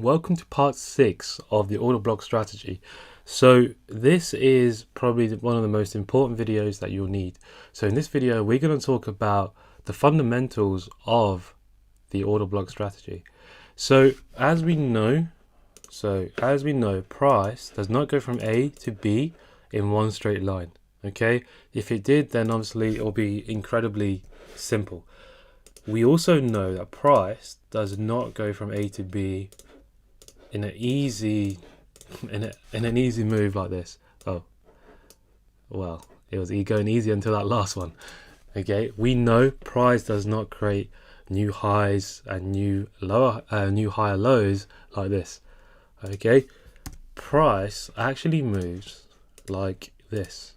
welcome to part 6 of the order block strategy. So this is probably one of the most important videos that you'll need. So in this video we're going to talk about the fundamentals of the order block strategy. So as we know, price does not go from A to B in one straight line. Okay, if it did, then obviously it will be incredibly simple. We also know that price does not go from A to B in an easy move like this. Oh, well, it was going easy until that last one. Okay, we know price does not create new highs and new higher lows like this. Okay, price actually moves like this.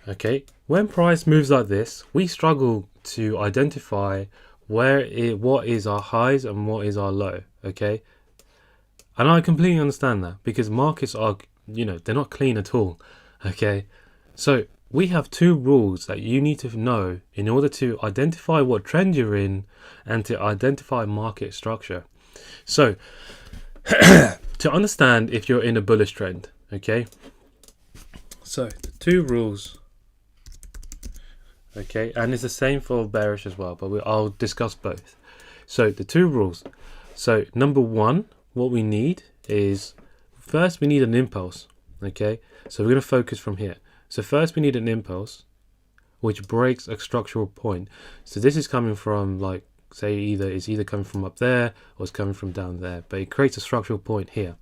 Okay, when price moves like this, we struggle to identify what is our highs and what is our low. Okay, and I completely understand that because markets are, they're not clean at all. Okay, so we have two rules that you need to know in order to identify what trend you're in and to identify market structure. So to understand if you're in a bullish trend, okay, so the two rules. Okay, and it's the same for bearish as well, but I'll discuss both. So the two rules. So number one, what we need is, first we need an impulse. Okay, so we're going to focus from here. So first we need an impulse which breaks a structural point. So this is coming from, like, say it's either coming from up there or it's coming from down there, but it creates a structural point here.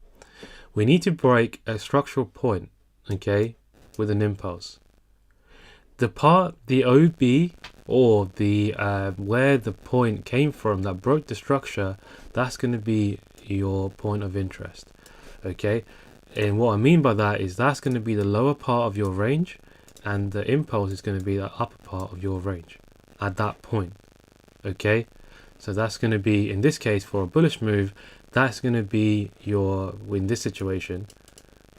We need to break a structural point, okay, with an impulse. The OB, or the where the point came from that broke the structure, that's going to be your point of interest. Okay, and what I mean by that is that's going to be the lower part of your range, and the impulse is going to be the upper part of your range at that point. Okay, so that's going to be, in this case, for a bullish move, that's going to be your, in this situation,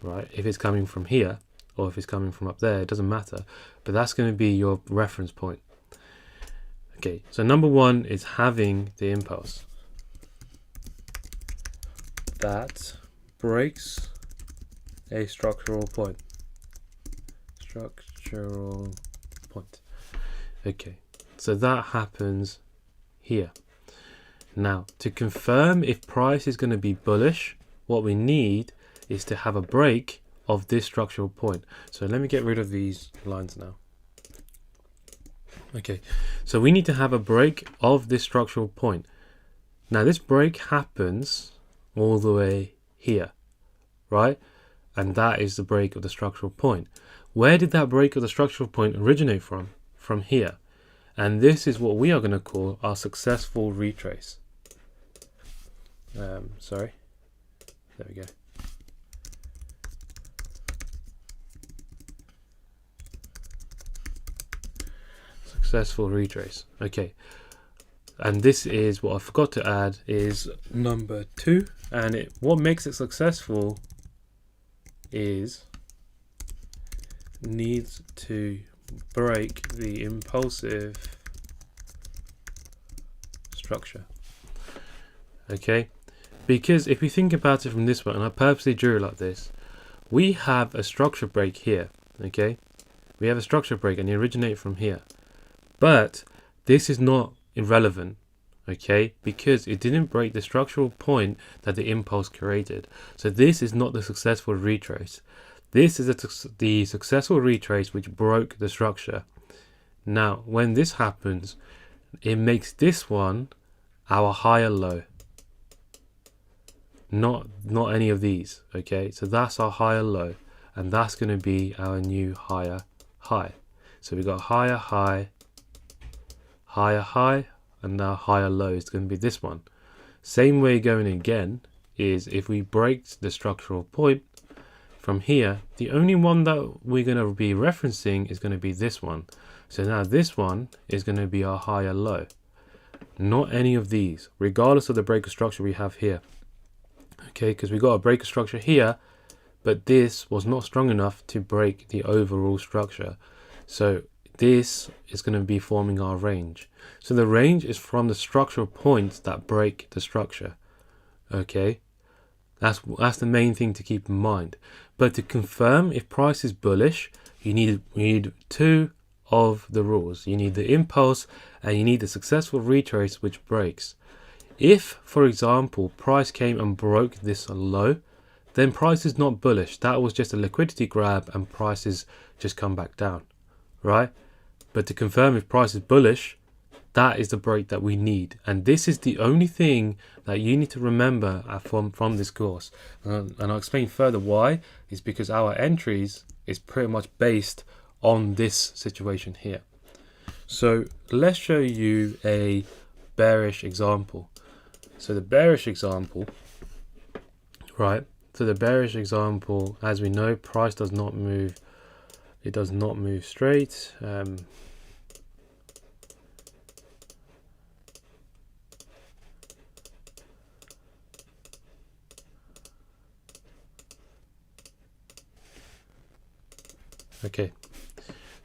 right, if it's coming from here or if it's coming from up there, it doesn't matter, but that's going to be your reference point. Okay, so number one is having the impulse that breaks a structural point. Okay, so that happens here. Now, to confirm if price is going to be bullish, what we need is to have a break of this structural point. So let me get rid of these lines now. Okay, so we need to have a break of this structural point. Now this break happens all the way here, right? And that is the break of the structural point. Where did that break of the structural point originate from? From here. And this is what we are going to call our successful retrace. Sorry, there we go. Successful retrace. Okay, and this is what I forgot to add is number 2, and what makes it successful is needs to break the impulsive structure. Okay, because if we think about it from this one, and I purposely drew it like this, we have a structure break here. Okay, we have a structure break and it originates from here. But this is not irrelevant, okay, because it didn't break the structural point that the impulse created. So this is not the successful retrace. This is the successful retrace which broke the structure. Now, when this happens, it makes this one our higher low. Not any of these, okay? So that's our higher low, and that's going to be our new higher high. So we got higher high, higher high, and now higher low is going to be this one. Same way going again is if we break the structural point from here, the only one that we're going to be referencing is going to be this one. So now this one is going to be our higher low, not any of these, regardless of the breaker structure we have here. Okay, because we got a breaker structure here, but this was not strong enough to break the overall structure. So this is going to be forming our range. So the range is from the structural points that break the structure. Okay, that's the main thing to keep in mind. But to confirm if price is bullish, you need two of the rules. You need the impulse and you need the successful retrace which breaks. If, for example, price came and broke this low, then price is not bullish. That was just a liquidity grab and prices just come back down, right? But to confirm if price is bullish, that is the break that we need. And this is the only thing that you need to remember from this course. And I'll explain further why. Is because our entries is pretty much based on this situation here. So let's show you a bearish example. So the bearish example, right? So the bearish example, as we know, price does not move. It does not move straight. Okay,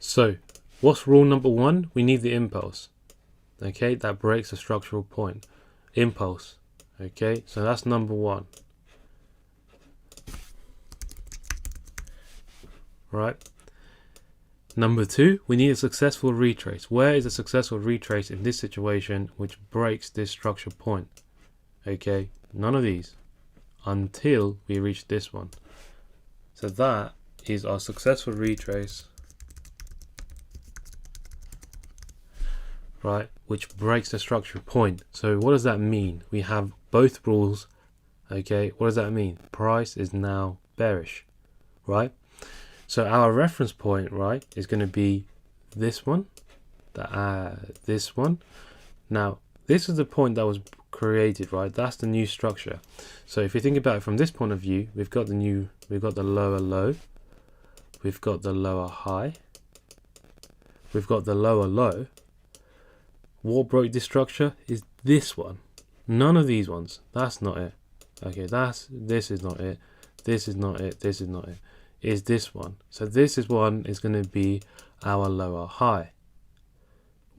so what's rule number one? We need the impulse. Okay, that breaks a structural point. Impulse. Okay, so that's number one. Right. Number two, we need a successful retrace. Where is a successful retrace in this situation which breaks this structural point? Okay, none of these until we reach this one. So that is our successful retrace, right, which breaks the structural point. So what does that mean? We have both rules. Okay, what does that mean? Price is now bearish, right? So our reference point, right, is going to be this one, this one. Now this is the point that was created, right? That's the new structure. So if you think about it from this point of view, we've got the lower low, we've got the lower high, we've got the lower low. What broke this structure is this one. None of these ones. That's not it. Okay, this is not it. This is not it. This is not it. Is this one. So this is one is going to be our lower high.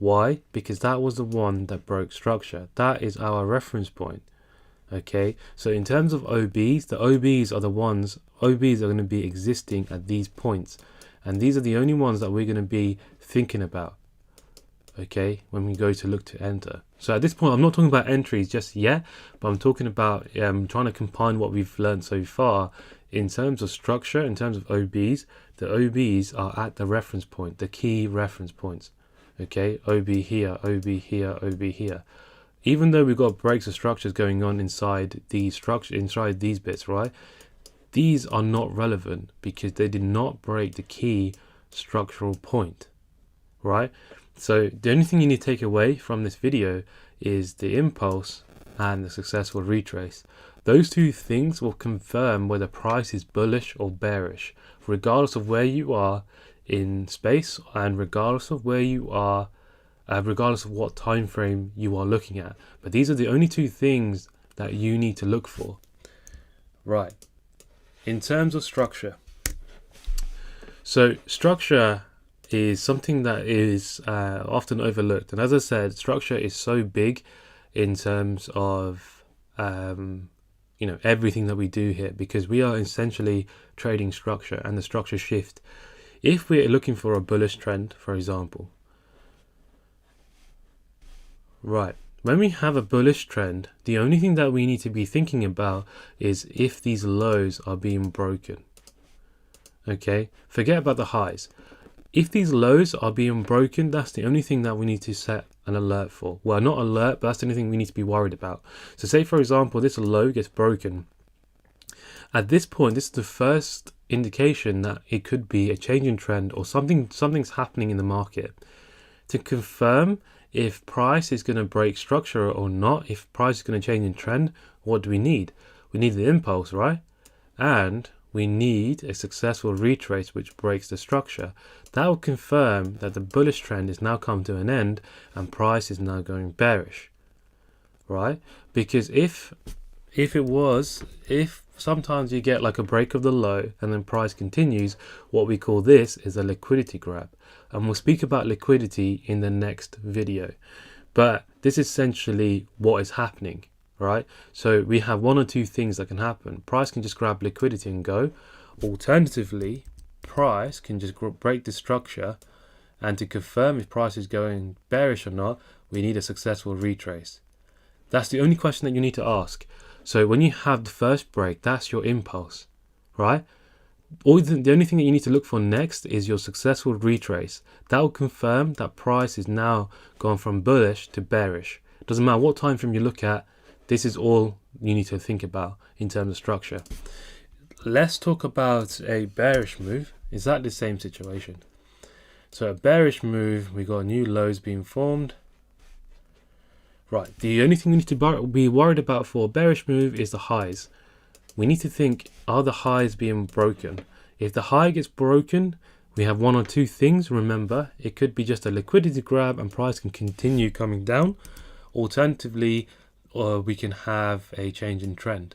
Why? Because that was the one that broke structure. That is our reference point. Okay, so in terms of OBs, the OBs are going to be existing at these points, and these are the only ones that we're going to be thinking about, okay, when we go to look to enter. So at this point, I'm not talking about entries just yet, but I'm talking about trying to combine what we've learned so far in terms of structure, in terms of OBs. The OBs are at the reference point, the key reference points. Okay, OB here, OB here, OB here. Even though we've got breaks of structures going on inside these bits, right? These are not relevant because they did not break the key structural point, right? So the only thing you need to take away from this video is the impulse and the successful retrace. Those two things will confirm whether price is bullish or bearish, regardless of where you are in space and regardless of where you are, regardless of what time frame you are looking at. But these are the only two things that you need to look for. Right. In terms of structure. So structure is something that is often overlooked. And as I said, structure is so big in terms of everything that we do here, because we are essentially trading structure and the structure shift. If we're looking for a bullish trend, for example, right, when we have a bullish trend, the only thing that we need to be thinking about is if these lows are being broken. Okay, forget about the highs. If these lows are being broken, that's the only thing that we need to set an alert for. Well, not alert, but that's the only thing we need to be worried about. So say, for example, this low gets broken. At this point, this is the first indication that it could be a change in trend or something's happening in the market. To confirm if price is going to break structure or not, if price is going to change in trend, what do we need? We need the impulse, right? And we need a successful retrace which breaks the structure. That will confirm that the bullish trend is now come to an end and price is now going bearish, right? Because if if sometimes you get like a break of the low and then price continues, what we call this is a liquidity grab. And we'll speak about liquidity in the next video. But this is essentially what is happening, right? So we have one or two things that can happen. Price can just grab liquidity and go. Alternatively, price can just break the structure, and to confirm if price is going bearish or not, we need a successful retrace. That's the only question that you need to ask. So when you have the first break, that's your impulse, right? The only thing that you need to look for next is your successful retrace. That will confirm that price is now gone from bullish to bearish. Doesn't matter what time frame you look at, this is all you need to think about in terms of structure. Let's talk about a bearish move. Exactly the same situation. So a bearish move, we got new lows being formed. Right, the only thing we need to be worried about for a bearish move is the highs. We need to think, are the highs being broken? If the high gets broken, we have one or two things. Remember, it could be just a liquidity grab and price can continue coming down. Alternatively, we can have a change in trend.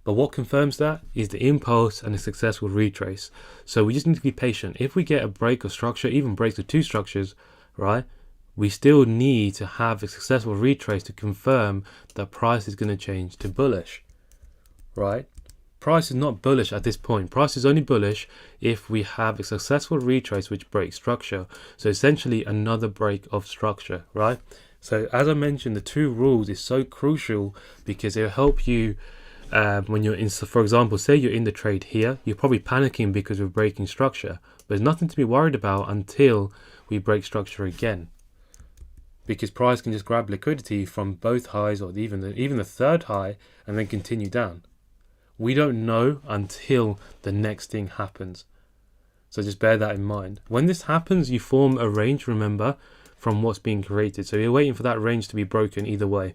But what confirms that is the impulse and a successful retrace. So we just need to be patient. If we get a break of structure, even breaks of two structures, right, we still need to have a successful retrace to confirm that price is going to change to bullish, right? Price is not bullish at this point. Price is only bullish if we have a successful retrace which breaks structure. So essentially another break of structure, right? So as I mentioned, the two rules is so crucial because it'll help you when you're in, so for example, say you're in the trade here, you're probably panicking because we're breaking structure. But there's nothing to be worried about until we break structure again. Because price can just grab liquidity from both highs or even the third high and then continue down. We don't know until the next thing happens. So just bear that in mind. When this happens, you form a range, remember, from what's being created. So you're waiting for that range to be broken either way.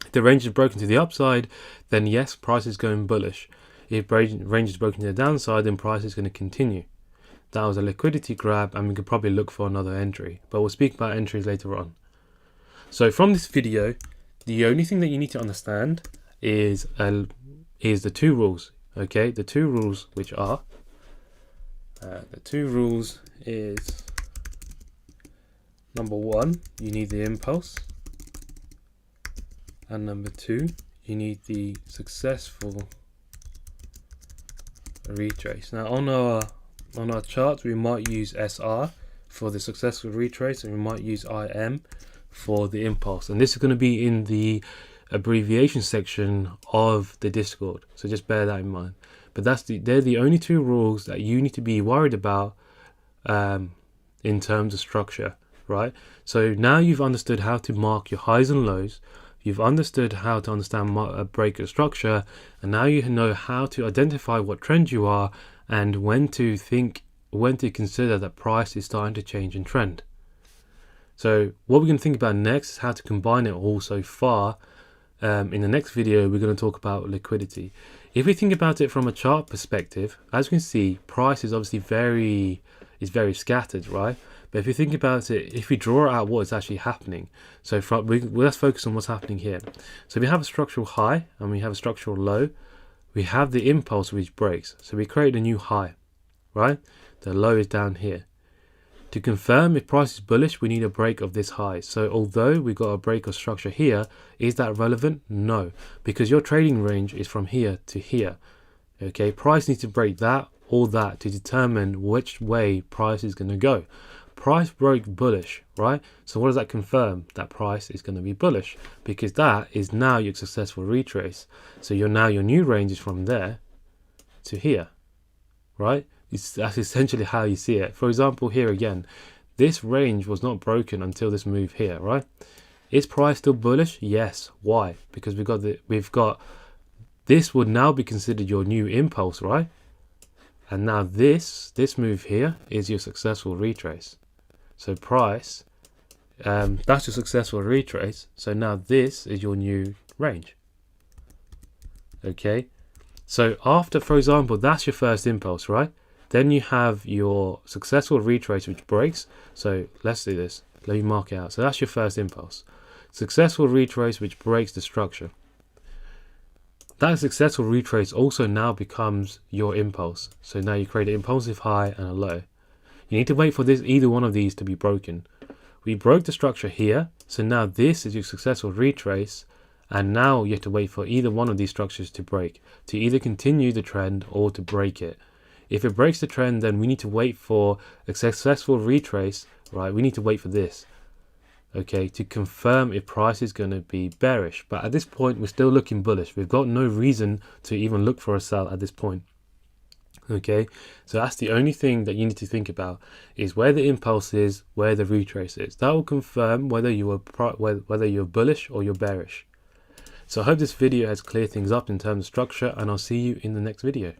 If the range is broken to the upside, then yes, price is going bullish. If range is broken to the downside, then price is going to continue. That was a liquidity grab and we could probably look for another entry. But we'll speak about entries later on. So from this video, the only thing that you need to understand is the two rules. Okay, the two rules which are the two rules is number one, you need the impulse, and number two, you need the successful retrace. Now on our charts, we might use SR for the successful retrace, and we might use IM for the impulse. And this is going to be in the abbreviation section of the Discord, so just bear that in mind. But they're the only two rules that you need to be worried about in terms of structure, right? So now you've understood how to mark your highs and lows. You've understood how to understand a break of structure, and now you know how to identify what trend you are and when to consider that price is starting to change in trend. So what we're going to think about next is how to combine it all so far. In the next video, we're going to talk about liquidity. If we think about it from a chart perspective, as you can see, price is obviously very scattered, right? But if you think about it, if we draw out what is actually happening, so let's focus on what's happening here. So we have a structural high and we have a structural low. We have the impulse which breaks. So we create a new high, right? The low is down here. To confirm if price is bullish, we need a break of this high. So although we got a break of structure here, is that relevant? No, because your trading range is from here to here. Okay, price needs to break that or that to determine which way price is going to go. Price broke bullish, right? So what does that confirm? That price is going to be bullish, because that is now your successful retrace. So your new range is from there to here, right? That's essentially how you see it. For example, here again, this range was not broken until this move here, right? Is price still bullish? Yes. Why? Because we've got this would now be considered your new impulse, right? And now this move here is your successful retrace. So price, that's your successful retrace. So now this is your new range. Okay. So after, for example, that's your first impulse, right? Then you have your successful retrace which breaks. So let's do this. Let me mark it out. So that's your first impulse. Successful retrace which breaks the structure. that successful retrace also now becomes your impulse. So now you create an impulsive high and a low. You need to wait for either one of these to be broken. We broke the structure here, so now this is your successful retrace, and now you have to wait for either one of these structures to break, to either continue the trend or to break it. If it breaks the trend, then we need to wait for a successful retrace, right? We need to wait for this, okay, to confirm if price is going to be bearish. But at this point, we're still looking bullish. We've got no reason to even look for a sell at this point. Okay, so that's the only thing that you need to think about, is where the impulse is, where the retrace is. That will confirm whether you're bullish or you're bearish. So I hope this video has cleared things up in terms of structure, and I'll see you in the next video.